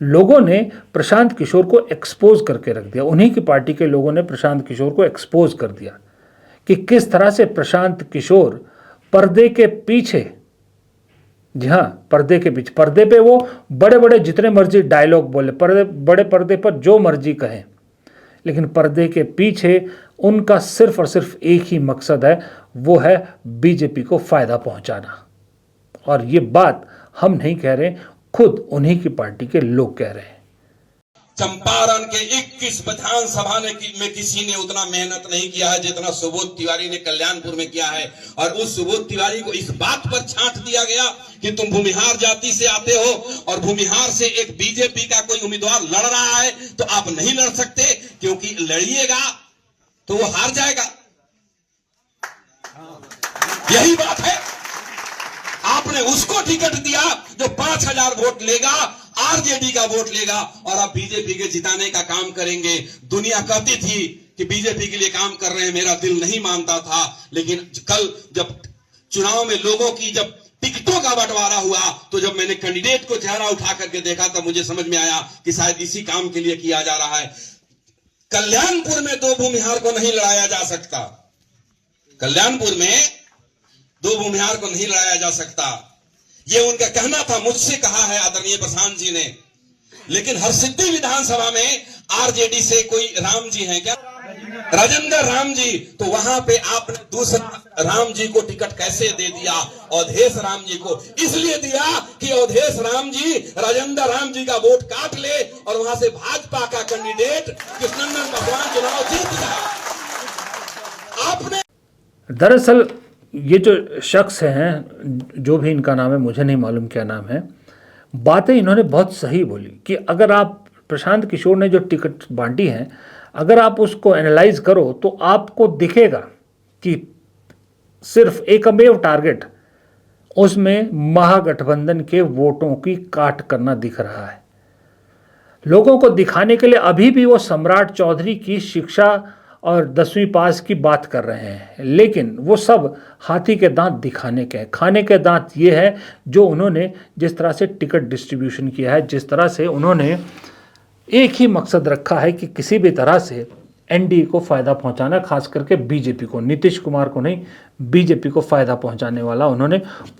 लोगों ने प्रशांत किशोर को एक्सपोज करके रख दिया। उन्हीं की पार्टी के लोगों ने प्रशांत किशोर को एक्सपोज कर दिया कि किस तरह से प्रशांत किशोर पर्दे के पीछे, जी हाँ, पर्दे के पीछे, पर्दे पे वो बड़े बड़े जितने मर्जी डायलॉग बोले, बड़े पर्दे पर जो मर्जी कहें, लेकिन पर्दे के पीछे उनका सिर्फ और सिर्फ एक ही मकसद है, वो है बीजेपी को फायदा पहुंचाना। और ये बात हम नहीं कह रहे, खुद उन्हीं की पार्टी के लोग कह रहे हैं। चंपारण के 21 विधानसभा में किसी ने उतना मेहनत नहीं किया है जितना सुबोध तिवारी ने कल्याणपुर में किया है। और उस सुबोध तिवारी को इस बात पर छांट दिया गया कि तुम भूमिहार जाति से आते हो और भूमिहार से एक बीजेपी का कोई उम्मीदवार लड़ रहा है तो आप नहीं लड़ सकते, क्योंकि लड़िएगा तो वो हार जाएगा। यही बात है। आपने उसको टिकट दिया जो 5000 वोट लेगा, आरजेडी का वोट लेगा, और आप बीजेपी के जिताने का काम करेंगे। दुनिया कहती थी कि बीजेपी के लिए काम कर रहे हैं, मेरा दिल नहीं मानता था। लेकिन कल जब चुनाव में लोगों की जब टिकटों का बंटवारा हुआ तो जब मैंने कैंडिडेट को चेहरा उठा करके देखा तब मुझे समझ में आया कि शायद इसी काम के लिए किया जा रहा है। कल्याणपुर में 2 भूमिहार को नहीं लड़ाया जा सकता। कल्याणपुर में 2 भूमिहार को नहीं लड़ाया जा सकता, ये उनका कहना था, मुझसे कहा है आदरणीय प्रशांत जी ने। लेकिन हरसिद्धि विधानसभा में आरजेडी से कोई राम जी हैं क्या? राजेंद्र राम जी। तो वहां पे आपने दूसरा राम जी को टिकट कैसे दे दिया? अवधेश राम जी को इसलिए दिया कि अवधेश राम जी राजेंद्र राम जी का वोट काट ले और वहां से भाजपा का कैंडिडेट कृष्णनंदन पासवान चुनाव जीत जाए। आपने दरअसल ये जो शख्स हैं, जो भी इनका नाम है, मुझे नहीं मालूम क्या नाम है, बातें इन्होंने बहुत सही बोली कि अगर आप प्रशांत किशोर ने जो टिकट बांटी हैं, अगर आप उसको एनालाइज करो तो आपको दिखेगा कि सिर्फ एकमेव टारगेट उसमें महागठबंधन के वोटों की काट करना दिख रहा है। लोगों को दिखाने के लिए अभी भी वो सम्राट चौधरी की शिक्षा और 10वीं पास की बात कर रहे हैं, लेकिन वो सब हाथी के दांत दिखाने के हैं। खाने के दांत ये है जो उन्होंने जिस तरह से टिकट डिस्ट्रीब्यूशन किया है, जिस तरह से उन्होंने एक ही मकसद रखा है कि किसी भी तरह से एनडीए को फ़ायदा पहुंचाना, खास करके बीजेपी को, नीतीश कुमार को नहीं, बीजेपी को फ़ायदा पहुंचाने वाला उन्होंने